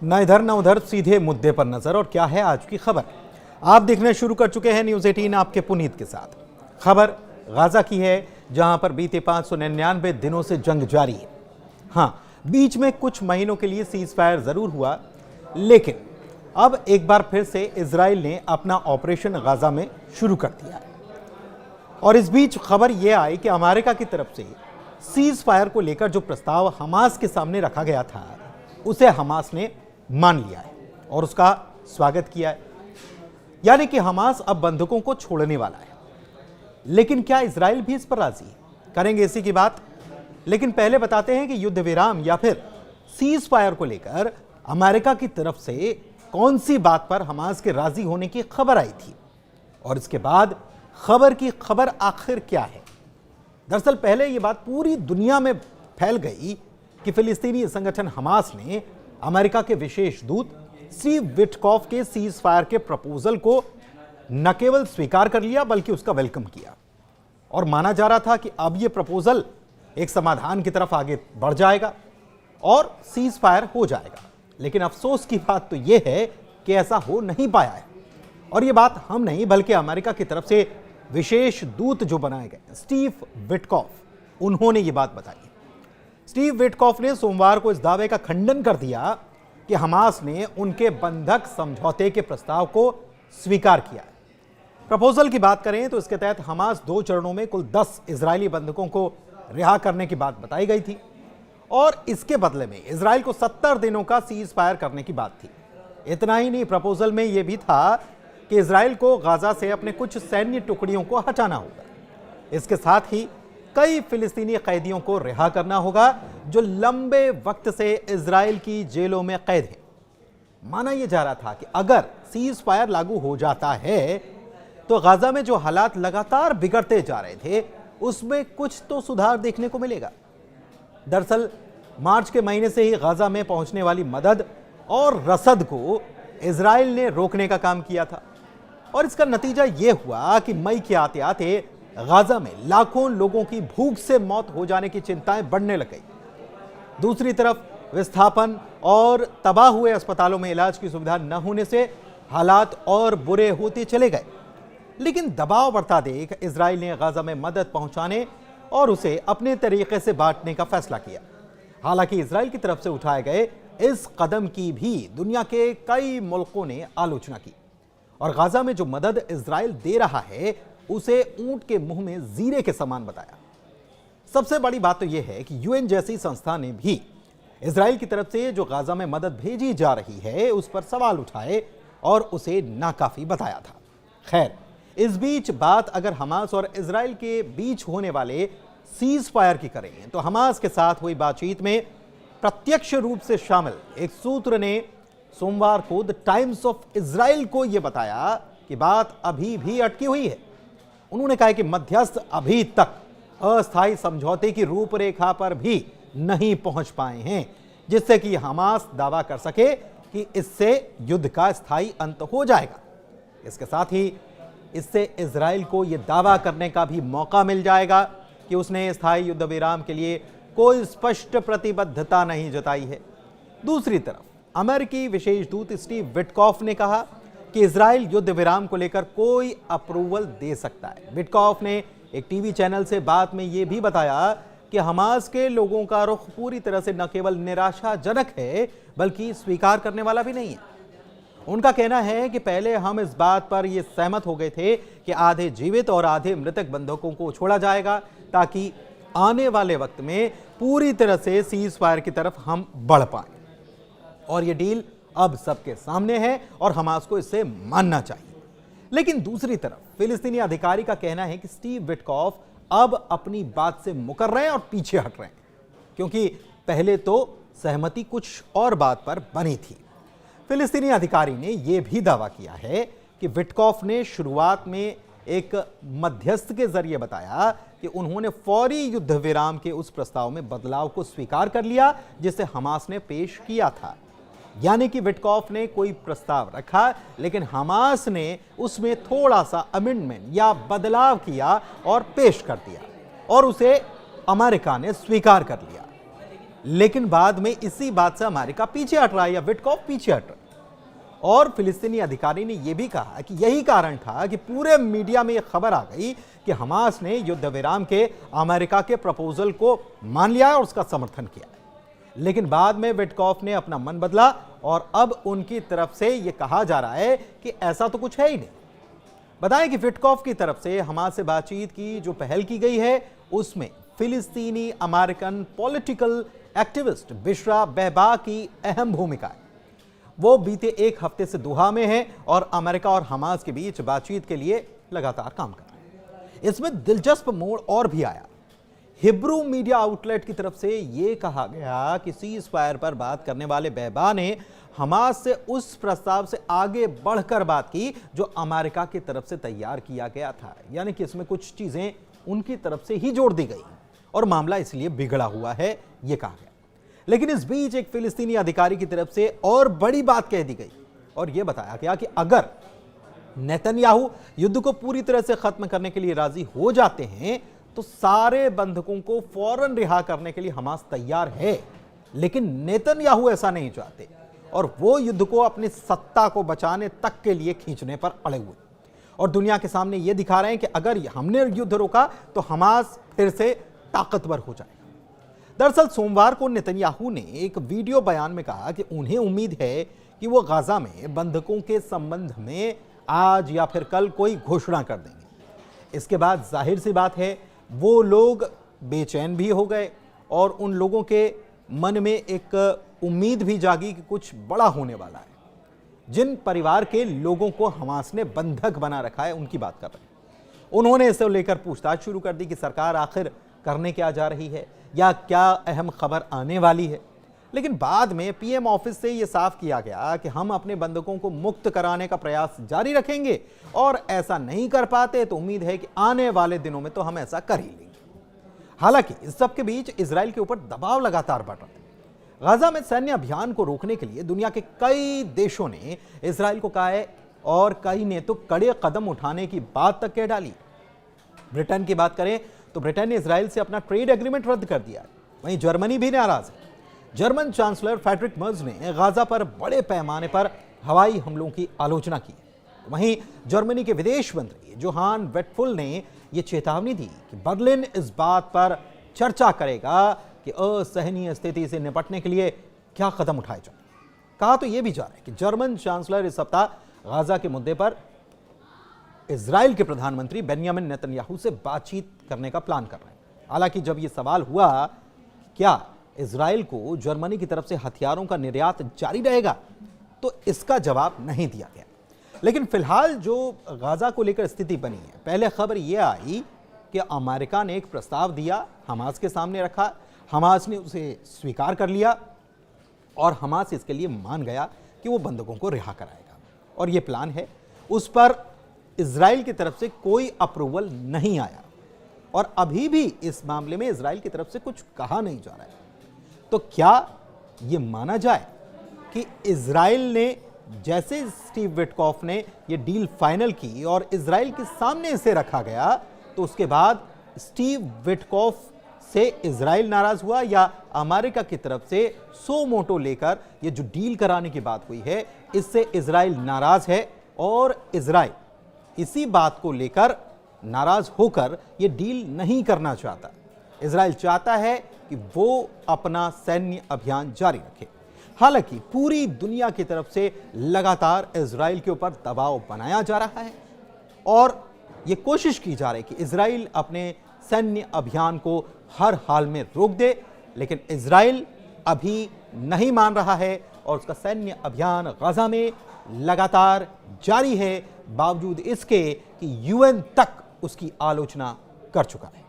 न इधर न उधर, सीधे मुद्दे पर नजर। और क्या है आज की खबर, आप देखने शुरू कर चुके हैं न्यूज़ 18 आपके पुनीत के साथ। खबर गाजा की है, जहां पर बीते 599 दिनों से जंग जारी है। हाँ, बीच में कुछ महीनों के लिए सीज फायर जरूर हुआ, लेकिन अब एक बार फिर से इजराइल ने अपना ऑपरेशन गाजा में शुरू कर दिया है। और इस बीच खबर यह आई कि अमेरिका की तरफ से सीज फायर को लेकर जो प्रस्ताव हमास के सामने रखा गया था, उसे हमास ने मान लिया है और उसका स्वागत किया है। यानी कि हमास अब बंधकों को छोड़ने वाला है। लेकिन क्या इजराइल भी इस पर राजी है? करेंगे इसी की बात, लेकिन पहले बताते हैं कि युद्ध विराम या फिर सीज फायर को लेकर अमेरिका की तरफ से कौन सी बात पर हमास के राजी होने की खबर आई थी, और इसके बाद खबर की खबर आखिर क्या है। दरअसल पहले यह बात पूरी दुनिया में फैल गई कि फिलिस्तीनी संगठन हमास ने अमेरिका के विशेष दूत स्टीव विटकॉफ के सीज फायर के प्रपोजल को न केवल स्वीकार कर लिया, बल्कि उसका वेलकम किया। और माना जा रहा था कि अब यह प्रपोजल एक समाधान की तरफ आगे बढ़ जाएगा और सीज फायर हो जाएगा। लेकिन अफसोस की बात तो यह है कि ऐसा हो नहीं पाया है। और यह बात हम नहीं, बल्कि अमेरिका की तरफ से विशेष दूत जो बनाए गए स्टीव विटकॉफ, उन्होंने यह बात बताई। स्टीव विटकॉफ ने सोमवार को इस दावे का खंडन कर दिया कि हमास ने उनके बंधक समझौते के प्रस्ताव को स्वीकार किया है। प्रपोजल की बात करें तो इसके तहत हमास 2 चरणों में कुल 10 इजरायली बंधकों को रिहा करने की बात बताई गई थी, और इसके बदले में इजराइल को 70 दिनों का सीज फायर करने की बात थी। इतना ही नहीं, प्रपोजल में यह भी था कि इजराइल को गाजा से अपने कुछ सैन्य टुकड़ियों को हटाना होगा। इसके साथ ही कई फिलिस्तीनी कैदियों को रिहा करना होगा जो लंबे वक्त से इजराइल की जेलों में कैद हैं। माना यह जा रहा था कि अगर सीज फायर लागू हो जाता है तो गाजा में जो हालात लगातार बिगड़ते जा रहे थे, उसमें कुछ तो सुधार देखने को मिलेगा। दरअसल मार्च के महीने से ही गाजा में पहुंचने वाली मदद और रसद को इजराइल ने रोकने का काम किया था, और इसका नतीजा यह हुआ कि मई के आते आते गाजा में लाखों लोगों की भूख से मौत हो जाने की चिंताएं बढ़ने लग गई। दूसरी तरफ विस्थापन और तबाह हुए अस्पतालों में इलाज की सुविधा न होने से हालात और बुरे होते चले गए। लेकिन दबाव बढ़ता देख इजराइल ने गाजा में मदद पहुंचाने और उसे अपने तरीके से बांटने का फैसला किया। हालांकि इजराइल की तरफ से उठाए गए इस कदम की भी दुनिया के कई मुल्कों ने आलोचना की, और गाजा में जो मदद इजराइल दे रहा है उसे ऊंट के मुंह में जीरे के समान बताया। सबसे बड़ी बात तो यह है कि यूएन जैसी संस्था ने भी इजराइल की तरफ से जो गाजा में मदद भेजी जा रही है उस पर सवाल उठाए और उसे नाकाफी बताया था। खैर, इस बीच बात अगर हमास और इजराइल के बीच होने वाले सीज फायर की करें तो हमास के साथ हुई बातचीत में प्रत्यक्ष रूप से शामिल एक सूत्र ने सोमवार को द टाइम्स ऑफ इजराइल को यह बताया कि बात अभी भी अटकी हुई है। उन्होंने कहा कि मध्यस्थ अभी तक अस्थायी समझौते की रूपरेखा पर भी नहीं पहुंच पाए हैं, जिससे कि हमास दावा कर सके कि इससे युद्ध का स्थायी अंत हो जाएगा। इसके साथ ही इससे इजराइल को यह दावा करने का भी मौका मिल जाएगा कि उसने स्थायी युद्ध विराम के लिए कोई स्पष्ट प्रतिबद्धता नहीं जताई है। दूसरी तरफ अमेरिकी विशेष दूत स्टीव विटकॉफ ने कहा कि इजराइल युद्ध विराम को लेकर कोई अप्रूवल दे सकता है। विटकॉफ ने एक टीवी चैनल से बात में यह भी बताया कि हमास के लोगों का रुख पूरी तरह से न केवल निराशाजनक है, बल्कि स्वीकार करने वाला भी नहीं है। उनका कहना है कि पहले हम इस बात पर यह सहमत हो गए थे कि आधे जीवित और आधे मृतक बंधकों को छोड़ा जाएगा, ताकि आने वाले वक्त में पूरी तरह से सीज फायर की तरफ हम बढ़ पाए। और यह डील अब सबके सामने है और हमास को इसे मानना चाहिए। लेकिन दूसरी तरफ फिलिस्तीनी अधिकारी का कहना है कि स्टीव विटकॉफ अब अपनी बात से मुकर रहे हैं और पीछे हट रहे हैं, क्योंकि पहले तो सहमति कुछ और बात पर बनी थी। फिलिस्तीनी अधिकारी ने यह भी दावा किया है कि विटकॉफ ने शुरुआत में एक मध्यस्थ के जरिए बताया कि उन्होंने फौरी युद्ध विराम के उस प्रस्ताव में बदलाव को स्वीकार कर लिया जिसे हमास ने पेश किया था। यानी कि विटकॉफ ने कोई प्रस्ताव रखा, लेकिन हमास ने उसमें थोड़ा सा अमेंडमेंट या बदलाव किया और पेश कर दिया, और उसे अमेरिका ने स्वीकार कर लिया। लेकिन बाद में इसी बात से अमेरिका पीछे हट रहा है या विटकॉफ पीछे हट रहा है। और फिलिस्तीनी अधिकारी ने यह भी कहा कि यही कारण था कि पूरे मीडिया में यह खबर आ गई कि हमास ने युद्ध विराम के अमेरिका के प्रपोजल को मान लिया और उसका समर्थन किया। लेकिन बाद में विटकॉफ ने अपना मन बदला और अब उनकी तरफ से यह कहा जा रहा है कि ऐसा तो कुछ है ही नहीं। बताएं कि विटकॉफ की तरफ से हमास से बातचीत की जो पहल की गई है उसमें फिलिस्तीनी अमेरिकन पॉलिटिकल एक्टिविस्ट बिशरा बेहबा की अहम भूमिका है। वो बीते एक हफ्ते से दोहा में है और अमेरिका और हमास के बीच बातचीत के लिए लगातार काम कर रहे हैं। इसमें दिलचस्प मोड़ और भी आया। हिब्रू मीडिया आउटलेट की तरफ से यह कहा गया कि सीज फायर पर बात करने वाले बेहबा ने हमास से उस प्रस्ताव से आगे बढ़कर बात की जो अमेरिका की तरफ से तैयार किया गया था, यानी कि इसमें कुछ चीजें उनकी तरफ से ही जोड़ दी गई और मामला इसलिए बिगड़ा हुआ है, यह कहा गया। लेकिन इस बीच एक फिलिस्तीनी अधिकारी की तरफ से और बड़ी बात कह दी गई और यह बताया गया कि अगर नेतन्याहू युद्ध को पूरी तरह से खत्म करने के लिए राजी हो जाते हैं तो सारे बंधकों को फौरन रिहा करने के लिए हमास तैयार है। लेकिन नेतन्याहू ऐसा नहीं चाहते और वो युद्ध को अपनी सत्ता को बचाने तक के लिए खींचने पर अड़े हुए और दुनिया के सामने ये दिखा रहे हैं कि अगर हमने युद्ध रोका तो हमास फिर से ताकतवर हो जाएगा। दरअसल सोमवार को नेतन्याहू ने एक वीडियो बयान में कहा कि उन्हें उम्मीद है कि वो गाजा में बंधकों के संबंध में आज या फिर कल कोई घोषणा कर देंगे। इसके बाद जाहिर सी बात है वो लोग बेचैन भी हो गए और उन लोगों के मन में एक उम्मीद भी जागी कि कुछ बड़ा होने वाला है। जिन परिवार के लोगों को हमास ने बंधक बना रखा है उनकी बात कर रहे हैं। उन्होंने इसे लेकर पूछताछ शुरू कर दी कि सरकार आखिर करने क्या जा रही है या क्या अहम खबर आने वाली है। लेकिन बाद में पीएम ऑफिस से यह साफ किया गया कि हम अपने बंधकों को मुक्त कराने का प्रयास जारी रखेंगे और ऐसा नहीं कर पाते तो उम्मीद है कि आने वाले दिनों में तो हम ऐसा कर ही लेंगे। हालांकि इस सब के बीच इजराइल के ऊपर दबाव लगातार बढ़ रहा है। गाजा में सैन्य अभियान को रोकने के लिए दुनिया के कई देशों ने इजराइल को कहा है और कई ने तो कड़े कदम उठाने की बात तक कह डाली। ब्रिटेन की बात करें तो ब्रिटेन ने इजराइल से अपना ट्रेड एग्रीमेंट रद्द कर दिया है। वहीं जर्मनी भी नाराज है। जर्मन चांसलर फ्रेडरिक मर्ज ने गाजा पर बड़े पैमाने पर हवाई हमलों की आलोचना की। वहीं जर्मनी के विदेश मंत्री जोहान वेटफुल ने यह चेतावनी दी कि बर्लिन इस बात पर चर्चा करेगा कि असहनीय स्थिति से निपटने के लिए क्या कदम उठाए जाए। कहा तो यह भी जा रहा है कि जर्मन चांसलर इस सप्ताह गाजा के मुद्दे पर इजराइल के प्रधानमंत्री बेंयामिन नेतन्याहू से बातचीत करने का प्लान कर रहे हैं। हालांकि जब यह सवाल हुआ क्या इजराइल को जर्मनी की तरफ से हथियारों का निर्यात जारी रहेगा तो इसका जवाब नहीं दिया गया। लेकिन फिलहाल जो गाजा को लेकर स्थिति बनी है, पहले खबर यह आई कि अमेरिका ने एक प्रस्ताव दिया, हमास के सामने रखा, हमास ने उसे स्वीकार कर लिया और हमास इसके लिए मान गया कि वो बंधकों को रिहा कराएगा और ये प्लान है। उस पर इजराइल की तरफ से कोई अप्रूवल नहीं आया और अभी भी इस मामले में इजराइल की तरफ से कुछ कहा नहीं जा रहा है। तो क्या यह माना जाए कि इजराइल ने जैसे स्टीव विटकॉफ ने यह डील फाइनल की और इजराइल के सामने इसे रखा गया तो उसके बाद स्टीव विटकॉफ से इजराइल नाराज हुआ या अमेरिका की तरफ से सो मोटो लेकर यह जो डील कराने की बात हुई है इससे इजराइल नाराज है और इजराइल इसी बात को लेकर नाराज होकर यह डील नहीं करना चाहता। इजराइल चाहता है कि वो अपना सैन्य अभियान जारी रखे। हालांकि पूरी दुनिया की तरफ से लगातार इजराइल के ऊपर दबाव बनाया जा रहा है और यह कोशिश की जा रही है कि इजराइल अपने सैन्य अभियान को हर हाल में रोक दे, लेकिन इजराइल अभी नहीं मान रहा है और उसका सैन्य अभियान गाजा में लगातार जारी है, बावजूद इसके कि यूएन तक उसकी आलोचना कर चुका है।